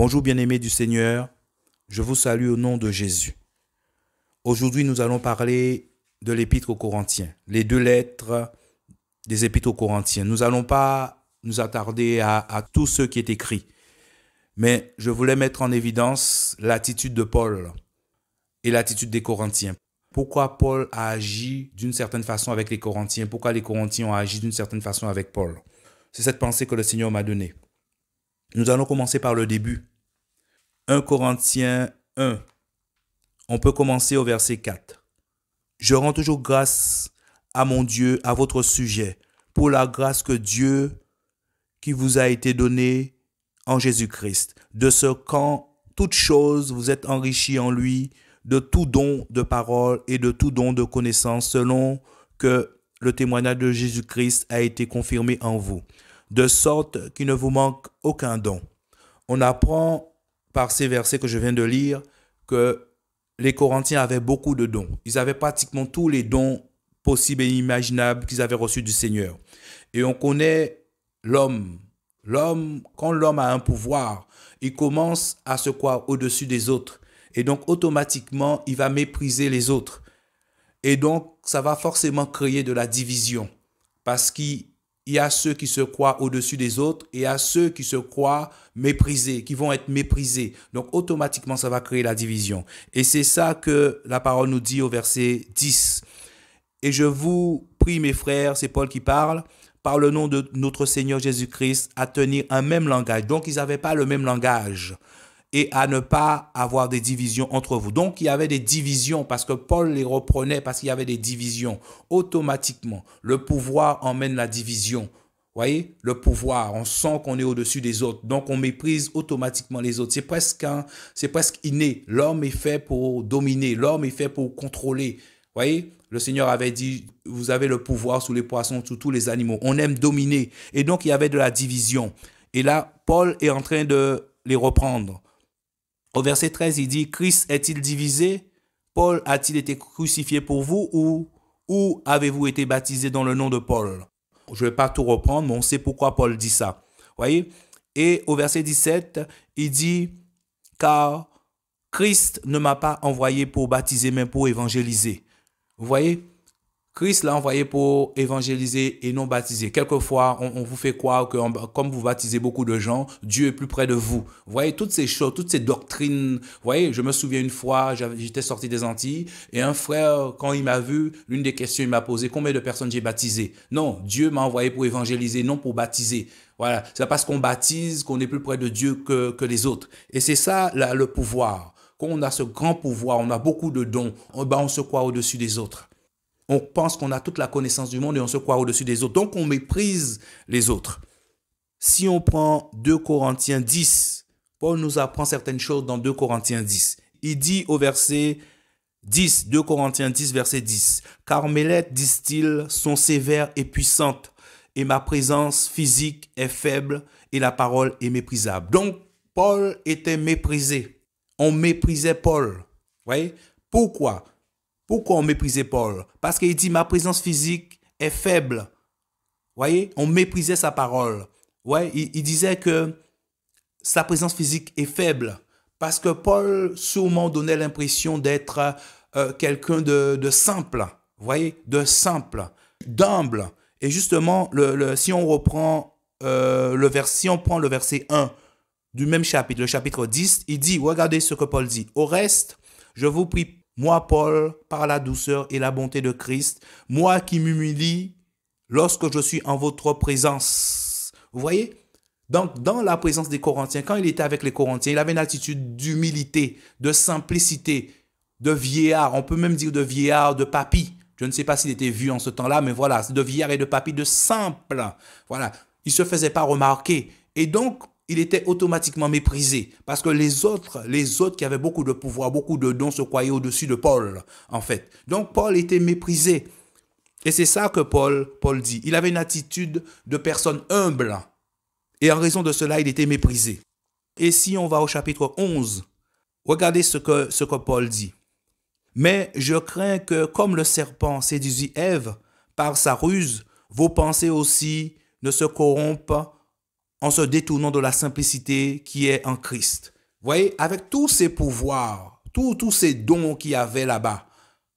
Bonjour bien-aimés du Seigneur, je vous salue au nom de Jésus. Aujourd'hui, nous allons parler de l'Épître aux Corinthiens, les deux lettres des Épîtres aux Corinthiens. Nous n'allons pas nous attarder à tout ce qui est écrit, mais je voulais mettre en évidence l'attitude de Paul et l'attitude des Corinthiens. Pourquoi Paul a agi d'une certaine façon avec les Corinthiens? Pourquoi les Corinthiens ont agi d'une certaine façon avec Paul? C'est cette pensée que le Seigneur m'a donnée. Nous allons commencer par le début. 1 Corinthiens 1. On peut commencer au verset 4. Je rends toujours grâce à mon Dieu à votre sujet pour la grâce que Dieu qui vous a été donnée en Jésus-Christ, de ce qu'en toute chose vous êtes enrichis en lui, de tout don de parole et de tout don de connaissance, selon que le témoignage de Jésus-Christ a été confirmé en vous, de sorte qu'il ne vous manque aucun don. On apprend par ces versets que je viens de lire que les Corinthiens avaient beaucoup de dons. Ils avaient pratiquement tous les dons possibles et imaginables qu'ils avaient reçus du Seigneur. Et on connaît l'homme. Quand l'homme a un pouvoir, il commence à se croire au-dessus des autres. Et donc, automatiquement, il va mépriser les autres. Et donc, ça va forcément créer de la division. Parce qu'il y a ceux qui se croient au-dessus des autres et il y a ceux qui se croient méprisés, qui vont être méprisés. Donc, automatiquement, ça va créer la division. Et c'est ça que la parole nous dit au verset 10. Et je vous prie, mes frères, c'est Paul qui parle, par le nom de notre Seigneur Jésus-Christ, à tenir un même langage. Donc, ils n'avaient pas le même langage. Et à ne pas avoir des divisions entre vous. Donc, il y avait des divisions parce que Paul les reprenait parce qu'il y avait des divisions. Automatiquement, le pouvoir emmène la division. Vous voyez, le pouvoir, on sent qu'on est au-dessus des autres. Donc, on méprise automatiquement les autres. C'est presque inné. L'homme est fait pour dominer. L'homme est fait pour contrôler. Vous voyez, le Seigneur avait dit, vous avez le pouvoir sous les poissons, sous tous les animaux. On aime dominer. Et donc, il y avait de la division. Et là, Paul est en train de les reprendre. Au verset 13, il dit, Christ est-il divisé? Paul a-t-il été crucifié pour vous ou avez-vous été baptisé dans le nom de Paul? Je ne vais pas tout reprendre, mais on sait pourquoi Paul dit ça. Voyez? Et au verset 17, il dit, car Christ ne m'a pas envoyé pour baptiser, mais pour évangéliser. Vous voyez? Christ l'a envoyé pour évangéliser et non baptiser. Quelquefois, on vous fait croire que comme vous baptisez beaucoup de gens, Dieu est plus près de vous. Vous voyez, toutes ces choses, toutes ces doctrines. Vous voyez, je me souviens une fois, j'étais sorti des Antilles et un frère, quand il m'a vu, l'une des questions, il m'a posé combien de personnes j'ai baptisé. Non, Dieu m'a envoyé pour évangéliser, non pour baptiser. Voilà, c'est parce qu'on baptise qu'on est plus près de Dieu que les autres. Et c'est ça le pouvoir. Quand on a ce grand pouvoir, on a beaucoup de dons, on se croit au-dessus des autres. On pense qu'on a toute la connaissance du monde et on se croit au-dessus des autres. Donc, on méprise les autres. Si on prend 2 Corinthiens 10, Paul nous apprend certaines choses dans 2 Corinthiens 10. Il dit au verset 10, 2 Corinthiens 10, verset 10, « Car mes lettres, disent-ils, sont sévères et puissantes, et ma présence physique est faible et la parole est méprisable. » Donc, Paul était méprisé. On méprisait Paul. Vous voyez? Pourquoi? Pourquoi on méprisait Paul? Parce qu'il dit, ma présence physique est faible. Vous voyez, on méprisait sa parole. Ouais, il disait que sa présence physique est faible. Parce que Paul sûrement donnait l'impression d'être quelqu'un de simple. Vous voyez, de simple, d'humble. Et justement, si on reprend si on prend le verset 1 du même chapitre, le chapitre 10, il dit, regardez ce que Paul dit. Au reste, je vous prie, moi, Paul, par la douceur et la bonté de Christ, moi qui m'humilie lorsque je suis en votre présence. Vous voyez? Donc, dans la présence des Corinthiens, quand il était avec les Corinthiens, il avait une attitude d'humilité, de simplicité, de vieillard. On peut même dire de vieillard, de papy. Je ne sais pas s'il était vieux en ce temps-là, mais voilà, de vieillard et de papy, de simple. Voilà, il ne se faisait pas remarquer. Et donc, il était automatiquement méprisé parce que les autres qui avaient beaucoup de pouvoir, beaucoup de dons se croyaient au-dessus de Paul, en fait. Donc, Paul était méprisé. Et c'est ça que Paul dit. Il avait une attitude de personne humble. Et en raison de cela, il était méprisé. Et si on va au chapitre 11, regardez ce que Paul dit. Mais je crains que, comme le serpent séduisit Ève par sa ruse, vos pensées aussi ne se corrompent en se détournant de la simplicité qui est en Christ. voyez, avec tous ces pouvoirs, tous ces dons qu'il y avait là-bas,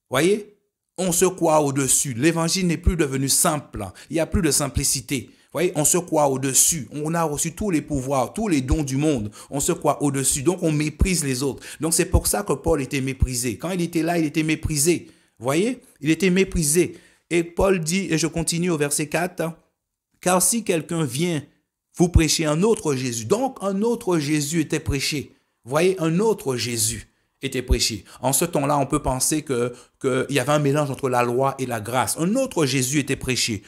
voyez, on se croit au-dessus. L'évangile n'est plus devenu simple. Il n'y a plus de simplicité. Voyez, on se croit au-dessus. On a reçu tous les pouvoirs, tous les dons du monde. On se croit au-dessus. Donc, on méprise les autres. Donc, c'est pour ça que Paul était méprisé. Quand il était là, il était méprisé. Voyez, il était méprisé. Et Paul dit, et je continue au verset 4, « Car si quelqu'un vient vous prêcher un autre Jésus, donc un autre Jésus était prêché. Voyez, un autre Jésus était prêché. En ce temps-là, on peut penser qu'il y avait un mélange entre la loi et la grâce. Un autre Jésus était prêché.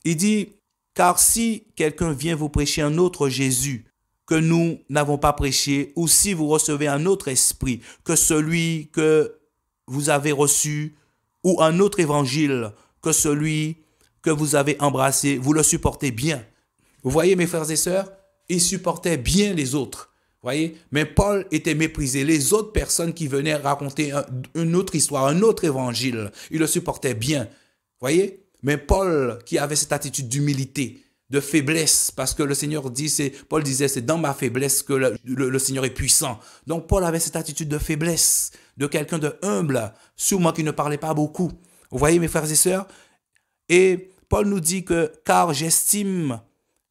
Il dit, car si quelqu'un vient vous prêcher un autre Jésus que nous n'avons pas prêché, ou si vous recevez un autre esprit que celui que vous avez reçu, ou un autre évangile que celui que vous avez embrassé, vous le supportez bien. Vous voyez, mes frères et sœurs, il supportait bien les autres. Voyez, mais Paul était méprisé. Les autres personnes qui venaient raconter une autre histoire, un autre évangile, il le supportait bien. Voyez, mais Paul qui avait cette attitude d'humilité, de faiblesse, parce que le Seigneur dit, Paul disait, c'est dans ma faiblesse que le Seigneur est puissant. Donc Paul avait cette attitude de faiblesse, de quelqu'un de humble, sûrement qui ne parlait pas beaucoup. Vous voyez, mes frères et sœurs, et Paul nous dit que, car j'estime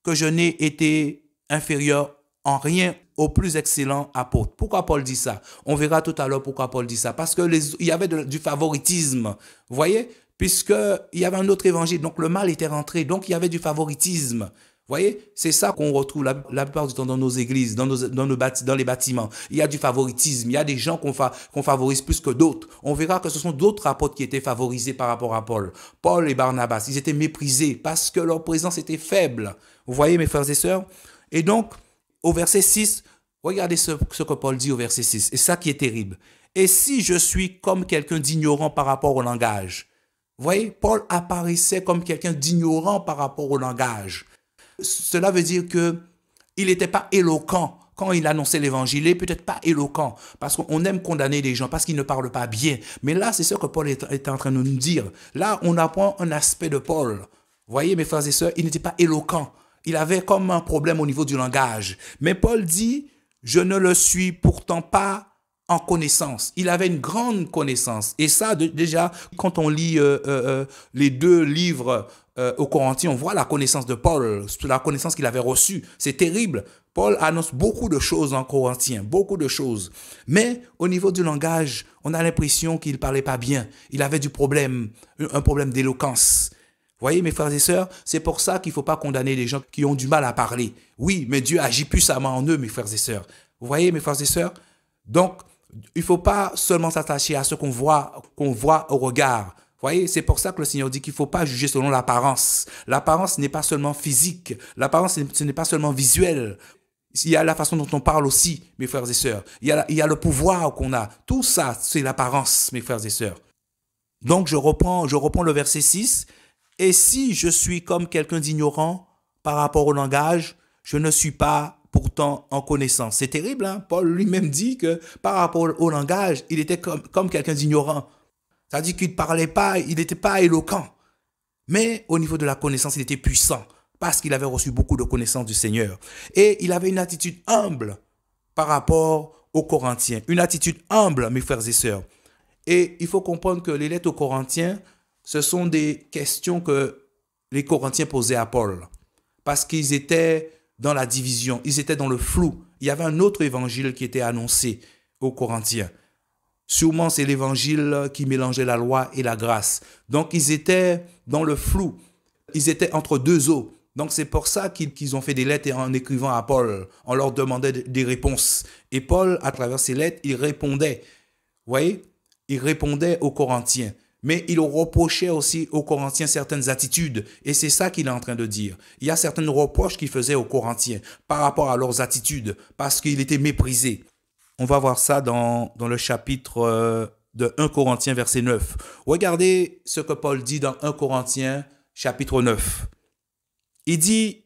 que je n'ai été inférieur en rien au plus excellent apôtre. Pourquoi Paul dit ça? On verra tout à l'heure pourquoi Paul dit ça. Parce qu'il y avait du favoritisme. Vous voyez? Puisqu'il y avait un autre évangile. Donc le mal était rentré. Donc il y avait du favoritisme. Vous voyez? C'est ça qu'on retrouve la plupart du temps dans nos églises, dans les bâtiments. Il y a du favoritisme. Il y a des gens qu'on favorise plus que d'autres. On verra que ce sont d'autres apôtres qui étaient favorisés par rapport à Paul. Paul et Barnabas, ils étaient méprisés parce que leur présence était faible. Vous voyez, mes frères et sœurs? Et donc, au verset 6, regardez ce que Paul dit au verset 6. Et ça qui est terrible. Et si je suis comme quelqu'un d'ignorant par rapport au langage? Vous voyez, Paul apparaissait comme quelqu'un d'ignorant par rapport au langage. Cela veut dire qu'il n'était pas éloquent quand il annonçait l'évangile. Il n'est peut-être pas éloquent parce qu'on aime condamner les gens parce qu'ils ne parlent pas bien. Mais là, c'est ce que Paul est en train de nous dire. Là, on apprend un aspect de Paul. Vous voyez, mes frères et sœurs, il n'était pas éloquent. Il avait comme un problème au niveau du langage. Mais Paul dit, je ne le suis pourtant pas en connaissance. Il avait une grande connaissance. Et ça, déjà, quand on lit les deux livres aux Corinthiens, on voit la connaissance de Paul, la connaissance qu'il avait reçue. C'est terrible. Paul annonce beaucoup de choses en Corinthiens, beaucoup de choses. Mais au niveau du langage, on a l'impression qu'il ne parlait pas bien. Il avait du problème, un problème d'éloquence. Vous voyez, mes frères et sœurs, c'est pour ça qu'il ne faut pas condamner les gens qui ont du mal à parler. Oui, mais Dieu agit puissamment en eux, mes frères et sœurs. Vous voyez, mes frères et sœurs? Donc, il ne faut pas seulement s'attacher à ce qu'on voit au regard. Vous voyez, c'est pour ça que le Seigneur dit qu'il ne faut pas juger selon l'apparence. L'apparence n'est pas seulement physique. L'apparence, ce n'est pas seulement visuel. Il y a la façon dont on parle aussi, mes frères et sœurs. Il y a le pouvoir qu'on a. Tout ça, c'est l'apparence, mes frères et sœurs. Donc, je reprends le verset 6. Et si je suis comme quelqu'un d'ignorant par rapport au langage, je ne suis pas pourtant en connaissance. C'est terrible, hein? Paul lui-même dit que par rapport au langage, il était comme quelqu'un d'ignorant. C'est-à-dire qu'il ne parlait pas, il n'était pas éloquent. Mais au niveau de la connaissance, il était puissant parce qu'il avait reçu beaucoup de connaissances du Seigneur. Et il avait une attitude humble par rapport aux Corinthiens. Une attitude humble, mes frères et sœurs. Et il faut comprendre que les lettres aux Corinthiens, ce sont des questions que les Corinthiens posaient à Paul. Parce qu'ils étaient dans la division, ils étaient dans le flou. Il y avait un autre évangile qui était annoncé aux Corinthiens. Sûrement, c'est l'évangile qui mélangeait la loi et la grâce. Donc, ils étaient dans le flou. Ils étaient entre deux eaux. Donc, c'est pour ça qu'ils ont fait des lettres en écrivant à Paul. On leur demandait des réponses. Et Paul, à travers ces lettres, il répondait. Vous voyez? Il répondait aux Corinthiens. Mais il reprochait aussi aux Corinthiens certaines attitudes. Et c'est ça qu'il est en train de dire. Il y a certaines reproches qu'il faisait aux Corinthiens par rapport à leurs attitudes, parce qu'il était méprisé. On va voir ça dans le chapitre de 1 Corinthiens, verset 9. Regardez ce que Paul dit dans 1 Corinthiens, chapitre 9. Il dit,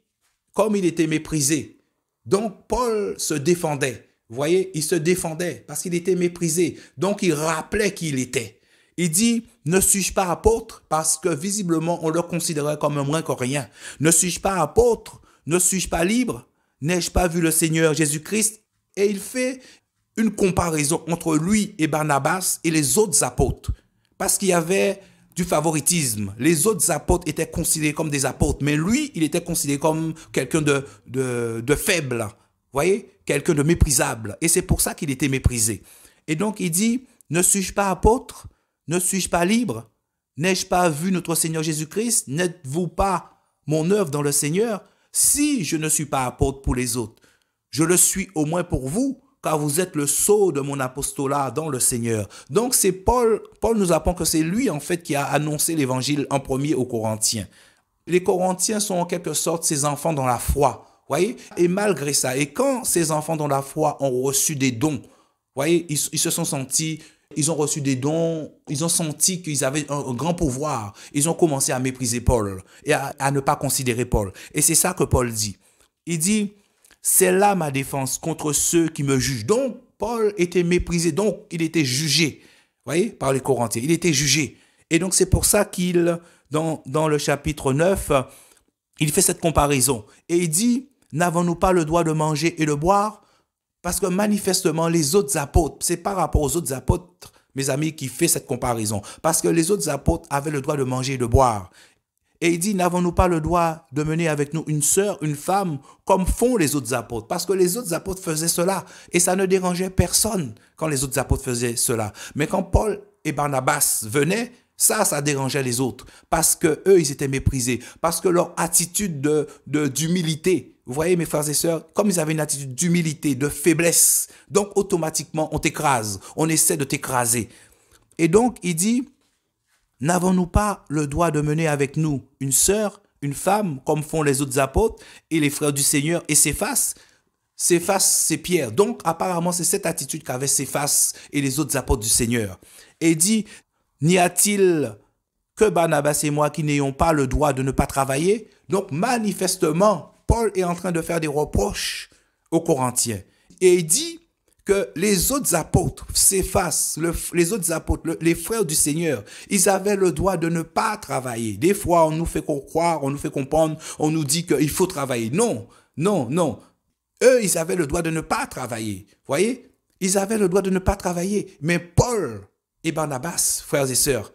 comme il était méprisé, donc Paul se défendait. Vous voyez, il se défendait parce qu'il était méprisé. Donc il rappelait qui il était. Il dit, ne suis-je pas apôtre? Parce que visiblement, on le considérait comme un moins que rien. Ne suis-je pas apôtre? Ne suis-je pas libre? N'ai-je pas vu le Seigneur Jésus-Christ? Et il fait une comparaison entre lui et Barnabas et les autres apôtres. Parce qu'il y avait du favoritisme. Les autres apôtres étaient considérés comme des apôtres, mais lui, il était considéré comme quelqu'un de faible. Vous voyez? Quelqu'un de méprisable. Et c'est pour ça qu'il était méprisé. Et donc, il dit, ne suis-je pas apôtre? Ne suis-je pas libre? N'ai-je pas vu notre Seigneur Jésus-Christ? N'êtes-vous pas mon œuvre dans le Seigneur? Si je ne suis pas apôtre pour les autres, je le suis au moins pour vous, car vous êtes le sceau de mon apostolat dans le Seigneur. Donc c'est Paul nous apprend que c'est lui en fait qui a annoncé l'évangile en premier aux Corinthiens. Les Corinthiens sont en quelque sorte ses enfants dans la foi, voyez. Et malgré ça, et quand ces enfants dans la foi ont reçu des dons, voyez, ils se sont sentis, ils ont reçu des dons, ils ont senti qu'ils avaient un grand pouvoir. Ils ont commencé à mépriser Paul et à ne pas considérer Paul. Et c'est ça que Paul dit. Il dit, c'est là ma défense contre ceux qui me jugent. Donc, Paul était méprisé, donc il était jugé, voyez, par les Corinthiens. Il était jugé. Et donc, c'est pour ça qu'il, dans le chapitre 9, il fait cette comparaison. Et il dit, n'avons-nous pas le droit de manger et de boire? Parce que manifestement, les autres apôtres, c'est par rapport aux autres apôtres, mes amis, qui fait cette comparaison. Parce que les autres apôtres avaient le droit de manger et de boire. Et il dit, n'avons-nous pas le droit de mener avec nous une sœur, une femme, comme font les autres apôtres? Parce que les autres apôtres faisaient cela. Et ça ne dérangeait personne quand les autres apôtres faisaient cela. Mais quand Paul et Barnabas venaient, ça dérangeait les autres. Parce que eux, ils étaient méprisés. Parce que leur attitude d'humilité, vous voyez mes frères et sœurs, comme ils avaient une attitude d'humilité, de faiblesse, donc automatiquement on t'écrase, on essaie de t'écraser. Et donc il dit, n'avons-nous pas le droit de mener avec nous une sœur, une femme, comme font les autres apôtres et les frères du Seigneur et Céphas? Céphas, c'est Pierre. Donc apparemment c'est cette attitude qu'avaient Céphas et les autres apôtres du Seigneur. Et il dit, n'y a-t-il que Barnabas et moi qui n'ayons pas le droit de ne pas travailler? Donc manifestement, Paul est en train de faire des reproches aux Corinthiens. Et il dit que les autres apôtres, Céphas, les autres apôtres, les frères du Seigneur, ils avaient le droit de ne pas travailler. Des fois, on nous fait croire, on nous fait comprendre, on nous dit qu'il faut travailler. Non, non, non. Eux, ils avaient le droit de ne pas travailler. Vous voyez? Ils avaient le droit de ne pas travailler. Mais Paul et Barnabas, frères et sœurs,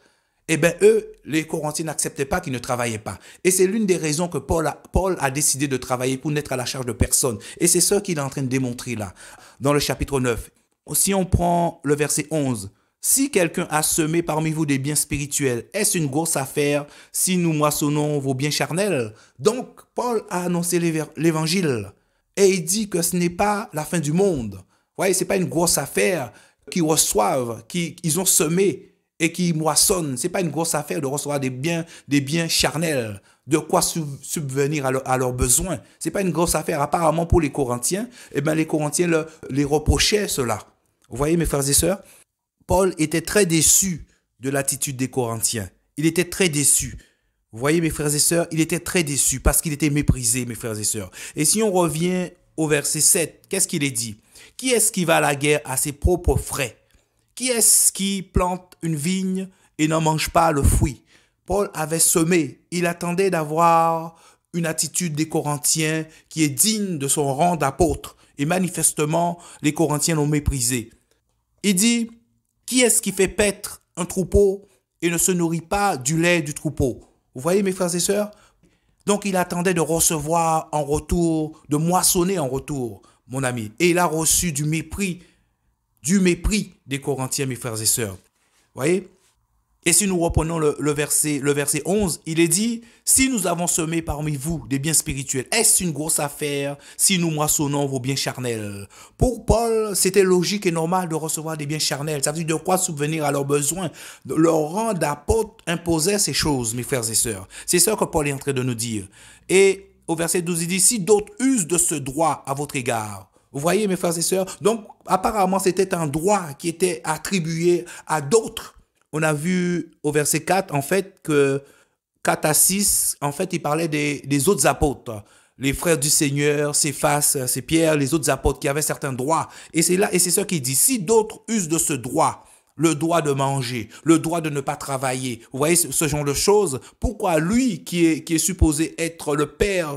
eh bien, eux, les Corinthiens n'acceptaient pas qu'ils ne travaillaient pas. Et c'est l'une des raisons que Paul a décidé de travailler pour n'être à la charge de personne. Et c'est ce qu'il est en train de démontrer là, dans le chapitre 9. Si on prend le verset 11, « Si quelqu'un a semé parmi vous des biens spirituels, est-ce une grosse affaire si nous moissonnons vos biens charnels ?» Donc, Paul a annoncé l'évangile. Et il dit que ce n'est pas la fin du monde. Vous voyez, ce n'est pas une grosse affaire qu'ils reçoivent, qu'ils ont semé et qui moissonnent. Ce n'est pas une grosse affaire de recevoir des biens charnels, de quoi subvenir à leurs besoins. Ce n'est pas une grosse affaire. Apparemment, pour les Corinthiens, eh bien, les Corinthiens les reprochaient cela. Vous voyez, mes frères et sœurs, Paul était très déçu de l'attitude des Corinthiens. Il était très déçu. Vous voyez, mes frères et sœurs, il était très déçu parce qu'il était méprisé, mes frères et sœurs. Et si on revient au verset 7, qu'est-ce qu'il est dit? Qui est-ce qui va à la guerre à ses propres frais? Qui est-ce qui plante une vigne et n'en mange pas le fruit? Paul avait semé. Il attendait d'avoir une attitude des Corinthiens qui est digne de son rang d'apôtre. Et manifestement, les Corinthiens l'ont méprisé. Il dit, qui est-ce qui fait paître un troupeau et ne se nourrit pas du lait du troupeau? Vous voyez, mes frères et sœurs? Donc, il attendait de recevoir en retour, de moissonner en retour, mon ami. Et il a reçu du mépris des Corinthiens, mes frères et sœurs. Vous voyez? Et si nous reprenons le verset 11, il est dit, « Si nous avons semé parmi vous des biens spirituels, est-ce une grosse affaire si nous moissonnons vos biens charnels? » Pour Paul, c'était logique et normal de recevoir des biens charnels. Ça veut dire de quoi subvenir à leurs besoins. Leur rang d'apôtre imposait ces choses, mes frères et sœurs. C'est ça que Paul est en train de nous dire. Et au verset 12, il dit, « Si d'autres usent de ce droit à votre égard, » vous voyez, mes frères et sœurs? Donc, apparemment, c'était un droit qui était attribué à d'autres. On a vu au verset 4, en fait, que 4 à 6, en fait, il parlait des autres apôtres. Les frères du Seigneur, Céphas, c'est Pierre, les autres apôtres qui avaient certains droits. Et c'est là, et c'est ce qu'il dit. Si d'autres usent de ce droit le droit de manger, le droit de ne pas travailler. Vous voyez ce genre de choses. Pourquoi lui qui est supposé être le père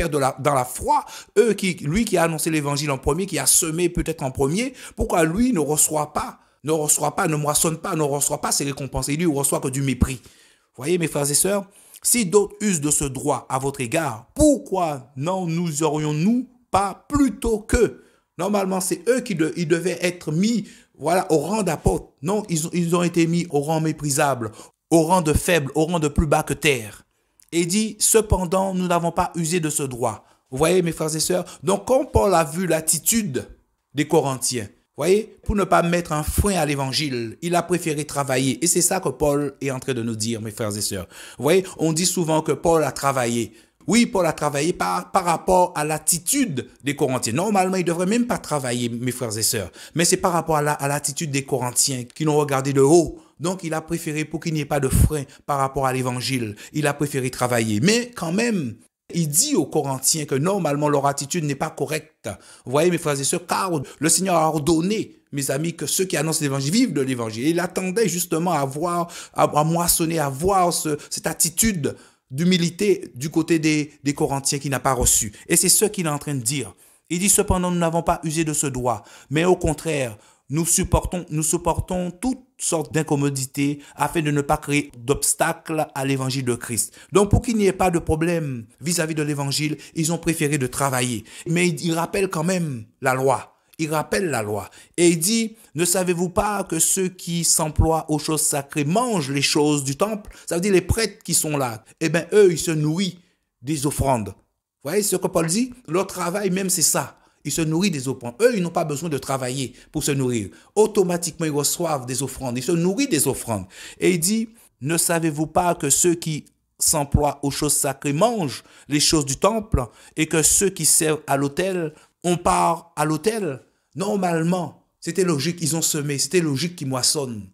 dans la foi, lui qui a annoncé l'évangile en premier, qui a semé peut-être en premier, pourquoi lui ne reçoit pas, ne moissonne pas, ne reçoit pas ses récompenses. Il lui reçoit que du mépris. Vous voyez mes frères et sœurs, si d'autres usent de ce droit à votre égard, pourquoi non nous aurions-nous pas plutôt qu'eux? Normalement, c'est eux qui ils devaient être mis au rang d'apôtres. Non, ils ont été mis au rang méprisable, au rang de faible, au rang de plus bas que terre. Et il dit, cependant, nous n'avons pas usé de ce droit. Vous voyez, mes frères et sœurs? Donc, quand Paul a vu l'attitude des Corinthiens, vous voyez, pour ne pas mettre un frein à l'évangile, il a préféré travailler. Et c'est ça que Paul est en train de nous dire, mes frères et sœurs. Vous voyez, on dit souvent que Paul a travaillé. Oui, Paul a travaillé par rapport à l'attitude des Corinthiens. Normalement, il ne devrait même pas travailler, mes frères et sœurs. Mais c'est par rapport à l'attitude des Corinthiens qui l'ont regardé de haut. Donc, il a préféré, pour qu'il n'y ait pas de frein par rapport à l'évangile, il a préféré travailler. Mais quand même, il dit aux Corinthiens que normalement, leur attitude n'est pas correcte. Vous voyez, mes frères et sœurs, car le Seigneur a ordonné, mes amis, que ceux qui annoncent l'évangile vivent de l'évangile. Il attendait justement à moissonner, à voir cette attitude d'humilité du côté des Corinthiens qui n'a pas reçu. Et c'est ce qu'il est en train de dire. Il dit, cependant, nous n'avons pas usé de ce droit, mais au contraire, nous supportons toutes sortes d'incommodités afin de ne pas créer d'obstacles à l'évangile de Christ. Donc, pour qu'il n'y ait pas de problème vis-à-vis de l'évangile, ils ont préféré de travailler. Mais il rappelle quand même la loi. Il rappelle la loi. Et il dit, ne savez-vous pas que ceux qui s'emploient aux choses sacrées mangent les choses du temple? Ça veut dire les prêtres qui sont là. Eh bien, eux, ils se nourrissent des offrandes. Vous voyez ce que Paul dit? Leur travail même, c'est ça. Ils se nourrissent des offrandes. Eux, ils n'ont pas besoin de travailler pour se nourrir. Automatiquement, ils reçoivent des offrandes. Ils se nourrissent des offrandes. Et il dit, ne savez-vous pas que ceux qui s'emploient aux choses sacrées mangent les choses du temple et que ceux qui servent à l'autel, on part à l'autel? Normalement, c'était logique, ils ont semé, c'était logique qu'ils moissonnent.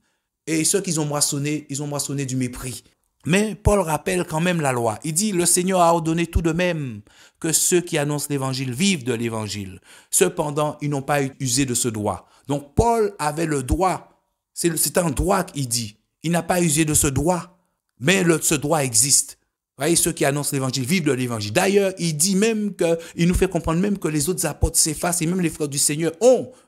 Et ceux qui ont moissonné, ils ont moissonné du mépris. Mais Paul rappelle quand même la loi. Il dit, le Seigneur a ordonné tout de même que ceux qui annoncent l'évangile vivent de l'évangile. Cependant, ils n'ont pas usé de ce droit. Donc Paul avait le droit, c'est un droit qu'il dit. Il n'a pas usé de ce droit, mais ce droit existe. Vous voyez, ceux qui annoncent l'évangile vivent de l'évangile. D'ailleurs, il dit même il nous fait comprendre même que les autres apôtres, Céphas et même les frères du Seigneur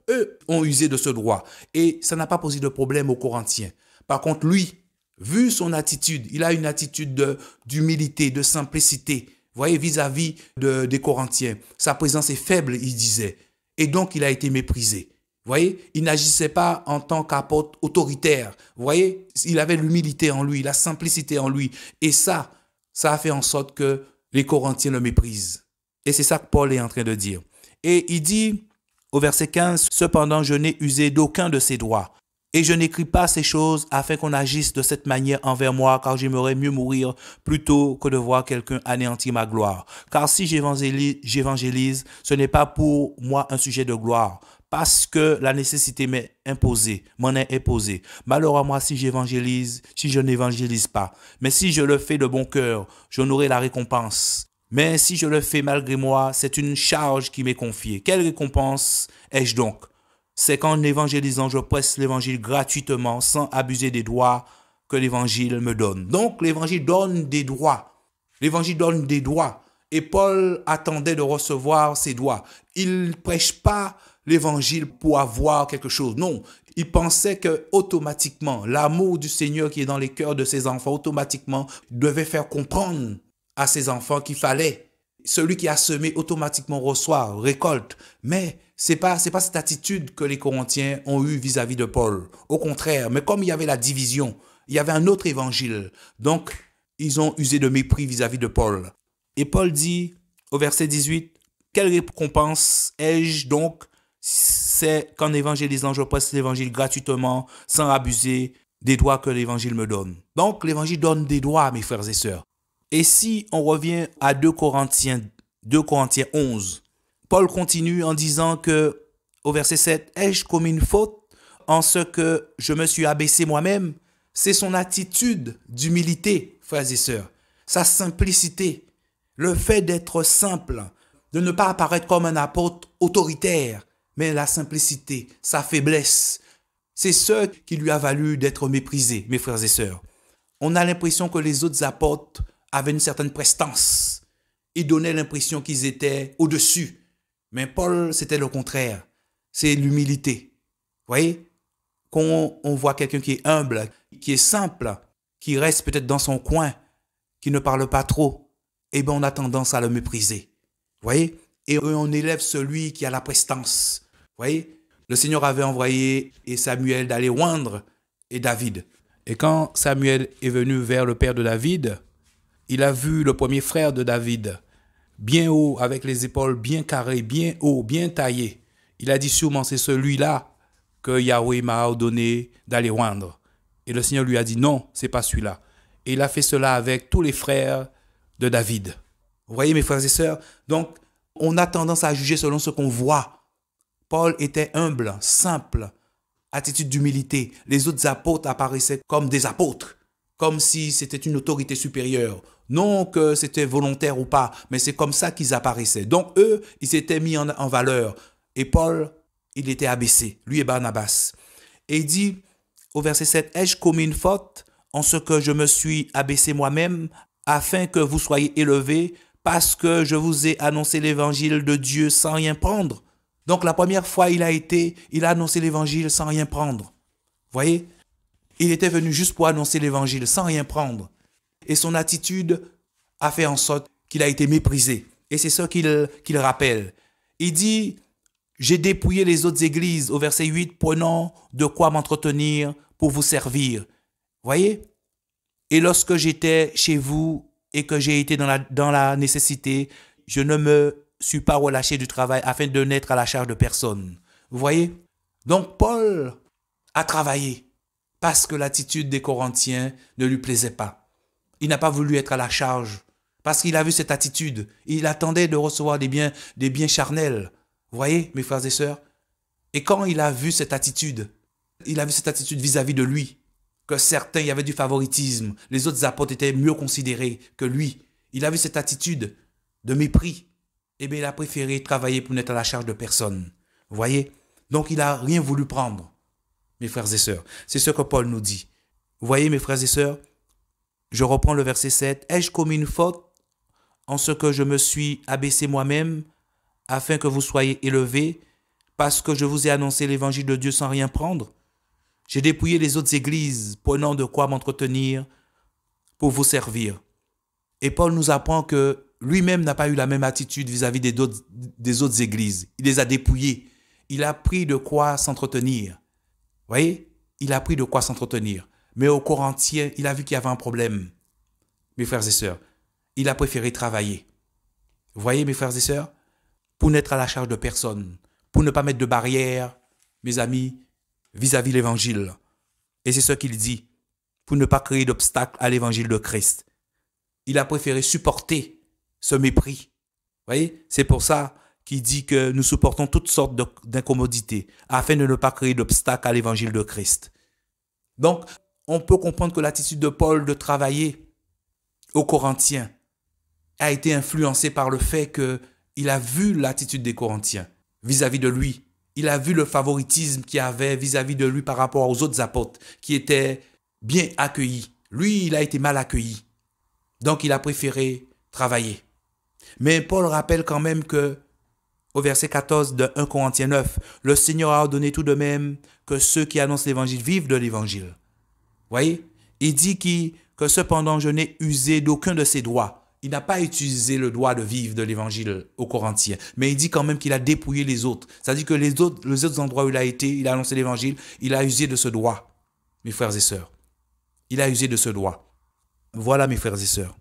eux ont usé de ce droit. Et ça n'a pas posé de problème aux Corinthiens. Par contre, lui, vu son attitude, il a une attitude d'humilité, de simplicité. Vous voyez, vis-à-vis des Corinthiens. Sa présence est faible, il disait. Et donc, il a été méprisé. Vous voyez, il n'agissait pas en tant qu'apôtre autoritaire. Vous voyez, il avait l'humilité en lui, la simplicité en lui. Et ça a fait en sorte que les Corinthiens le méprisent. Et c'est ça que Paul est en train de dire. Et il dit au verset 15, « Cependant, je n'ai usé d'aucun de ces droits. Et je n'écris pas ces choses afin qu'on agisse de cette manière envers moi, car j'aimerais mieux mourir plutôt que de voir quelqu'un anéantir ma gloire. Car si j'évangélise, ce n'est pas pour moi un sujet de gloire, parce que la nécessité m'en est imposée. Malheur à moi si je n'évangélise pas. Mais si je le fais de bon cœur, j'en aurai la récompense. Mais si je le fais malgré moi, c'est une charge qui m'est confiée. Quelle récompense ai-je donc? C'est qu'en évangélisant, je presse l'évangile gratuitement, sans abuser des droits que l'évangile me donne. Donc, l'évangile donne des droits. L'évangile donne des droits. Et Paul attendait de recevoir ces droits. Il ne prêche pas l'évangile pour avoir quelque chose. Non, il pensait que automatiquement, l'amour du Seigneur qui est dans les cœurs de ses enfants, automatiquement, devait faire comprendre à ses enfants qu'il fallait. Celui qui a semé automatiquement reçoit, récolte. Mais c'est pas cette attitude que les Corinthiens ont eue vis-à-vis de Paul. Au contraire, mais comme il y avait la division, il y avait un autre évangile. Donc, ils ont usé de mépris vis-à-vis de Paul. Et Paul dit au verset 18, « Quelle récompense ai-je donc? C'est qu'en évangélisant, je presse l'évangile gratuitement, sans abuser des droits que l'évangile me donne. » Donc, l'évangile donne des droits, mes frères et sœurs. Et si on revient à 2 Corinthiens 11, Paul continue en disant que, au verset 7, « Ai-je commis une faute en ce que je me suis abaissé moi-même ?» C'est son attitude d'humilité, frères et sœurs, sa simplicité, le fait d'être simple, de ne pas apparaître comme un apôtre autoritaire, mais la simplicité, sa faiblesse. C'est ce qui lui a valu d'être méprisé, mes frères et sœurs. On a l'impression que les autres apôtres avaient une certaine prestance. Ils donnaient l'impression qu'ils étaient au-dessus. Mais Paul, c'était le contraire. C'est l'humilité. Vous voyez? Quand on voit quelqu'un qui est humble, qui est simple, qui reste peut-être dans son coin, qui ne parle pas trop, eh bien on a tendance à le mépriser. Vous voyez? Et on élève celui qui a la prestance. Vous voyez? Le Seigneur avait envoyé Samuel d'aller oindre et David. Et quand Samuel est venu vers le père de David, il a vu le premier frère de David, bien haut, avec les épaules bien carrées, bien haut, bien taillées. Il a dit sûrement c'est celui-là que Yahweh m'a ordonné d'aller oindre. Et le Seigneur lui a dit non, c'est pas celui-là. Et il a fait cela avec tous les frères de David. Vous voyez mes frères et sœurs? Donc, on a tendance à juger selon ce qu'on voit. Paul était humble, simple, attitude d'humilité. Les autres apôtres apparaissaient comme des apôtres, comme si c'était une autorité supérieure. Non que c'était volontaire ou pas, mais c'est comme ça qu'ils apparaissaient. Donc eux, ils s'étaient mis en valeur. Et Paul, il était abaissé, lui et Barnabas. Et il dit au verset 7, « Ai-je commis une faute en ce que je me suis abaissé moi-même, afin que vous soyez élevés, parce que je vous ai annoncé l'évangile de Dieu sans rien prendre ?» Donc la première fois, il a annoncé l'évangile sans rien prendre. Vous voyez? Il était venu juste pour annoncer l'évangile sans rien prendre. Et son attitude a fait en sorte qu'il a été méprisé. Et c'est ça qu'il rappelle. Il dit, j'ai dépouillé les autres églises, au verset 8, prenant de quoi m'entretenir pour vous servir. Vous voyez? Et lorsque j'étais chez vous et que j'ai été dans la nécessité, je ne me suis pas relâché du travail afin de n'être à la charge de personne. Vous voyez? Donc Paul a travaillé parce que l'attitude des Corinthiens ne lui plaisait pas. Il n'a pas voulu être à la charge parce qu'il a vu cette attitude. Il attendait de recevoir des biens charnels. Vous voyez, mes frères et sœurs? Et quand il a vu cette attitude vis-à-vis de lui, que certains, il y avait du favoritisme, les autres apôtres étaient mieux considérés que lui. Il a vu cette attitude de mépris. Eh bien, il a préféré travailler pour n'être à la charge de personne. Vous voyez? Donc, il n'a rien voulu prendre, mes frères et sœurs. C'est ce que Paul nous dit. Vous voyez, mes frères et sœurs? Je reprends le verset 7. « Ai-je commis une faute en ce que je me suis abaissé moi-même, afin que vous soyez élevés, parce que je vous ai annoncé l'évangile de Dieu sans rien prendre? J'ai dépouillé les autres églises, prenant de quoi m'entretenir pour vous servir. » Et Paul nous apprend que lui-même n'a pas eu la même attitude vis-à-vis des autres églises. Il les a dépouillées. Il a pris de quoi s'entretenir. Vous voyez? Il a pris de quoi s'entretenir. Mais aux Corinthiens, il a vu qu'il y avait un problème. Mes frères et sœurs, il a préféré travailler. Vous voyez, mes frères et sœurs? Pour n'être à la charge de personne. Pour ne pas mettre de barrière, mes amis, vis-à-vis de l'évangile. Et c'est ce qu'il dit. Pour ne pas créer d'obstacle à l'évangile de Christ. Il a préféré supporter ce mépris. Vous voyez? C'est pour ça qu'il dit que nous supportons toutes sortes d'incommodités afin de ne pas créer d'obstacle à l'évangile de Christ. Donc, on peut comprendre que l'attitude de Paul de travailler aux Corinthiens a été influencée par le fait qu'il a vu l'attitude des Corinthiens vis-à-vis de lui. Il a vu le favoritisme qu'il y avait vis-à-vis de lui par rapport aux autres apôtres qui étaient bien accueillis. Lui, il a été mal accueilli. Donc, il a préféré travailler. Mais Paul rappelle quand même que, au verset 14 de 1 Corinthiens 9, le Seigneur a ordonné tout de même que ceux qui annoncent l'évangile vivent de l'évangile. Vous voyez? Il dit que cependant, je n'ai usé d'aucun de ses droits. Il n'a pas utilisé le droit de vivre de l'évangile aux Corinthiens. Mais il dit quand même qu'il a dépouillé les autres. C'est-à-dire que les autres endroits où il a été, il a annoncé l'évangile, il a usé de ce droit, mes frères et sœurs. Il a usé de ce droit. Voilà, mes frères et sœurs.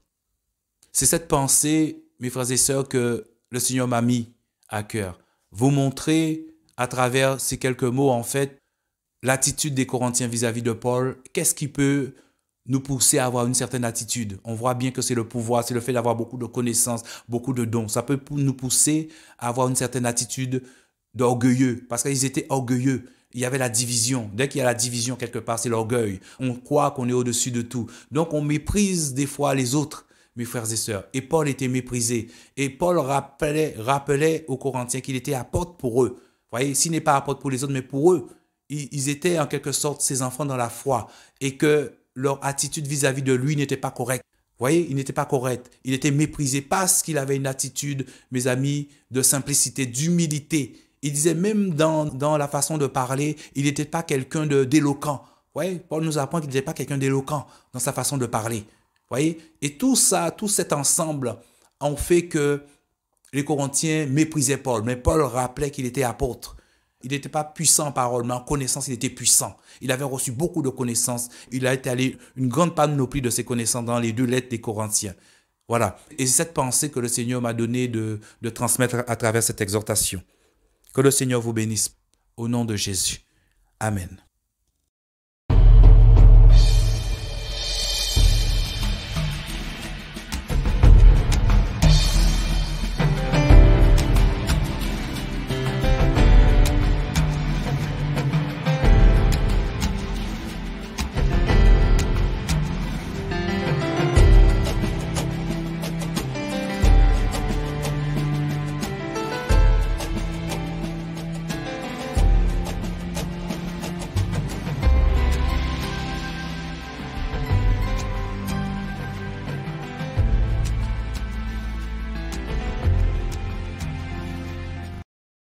C'est cette pensée, mes frères et sœurs, que le Seigneur m'a mis à cœur. Vous montrer à travers ces quelques mots, en fait, l'attitude des Corinthiens vis-à-vis de Paul. Qu'est-ce qui peut nous pousser à avoir une certaine attitude? On voit bien que c'est le pouvoir, c'est le fait d'avoir beaucoup de connaissances, beaucoup de dons. Ça peut nous pousser à avoir une certaine attitude d'orgueilleux, parce qu'ils étaient orgueilleux. Il y avait la division. Dès qu'il y a la division quelque part, c'est l'orgueil. On croit qu'on est au-dessus de tout. Donc on méprise des fois les autres, mes frères et sœurs. Et Paul était méprisé. Et Paul rappelait aux Corinthiens qu'il était apôtre pour eux. Vous voyez, s'il n'est pas apôtre pour les autres, mais pour eux, ils étaient en quelque sorte ses enfants dans la foi et que leur attitude vis-à-vis de lui n'était pas correcte. Vous voyez, il n'était pas correct. Il était méprisé parce qu'il avait une attitude, mes amis, de simplicité, d'humilité. Il disait même dans la façon de parler, il n'était pas quelqu'un d'éloquent. Vous voyez, Paul nous apprend qu'il n'était pas quelqu'un d'éloquent dans sa façon de parler. Vous voyez, et tout ça, tout cet ensemble ont fait que les Corinthiens méprisaient Paul. Mais Paul rappelait qu'il était apôtre. Il n'était pas puissant en parole, mais en connaissance, il était puissant. Il avait reçu beaucoup de connaissances. Il a étalé une grande panoplie de ses connaissances dans les 2 lettres des Corinthiens. Voilà. Et c'est cette pensée que le Seigneur m'a donné de transmettre à travers cette exhortation. Que le Seigneur vous bénisse au nom de Jésus. Amen.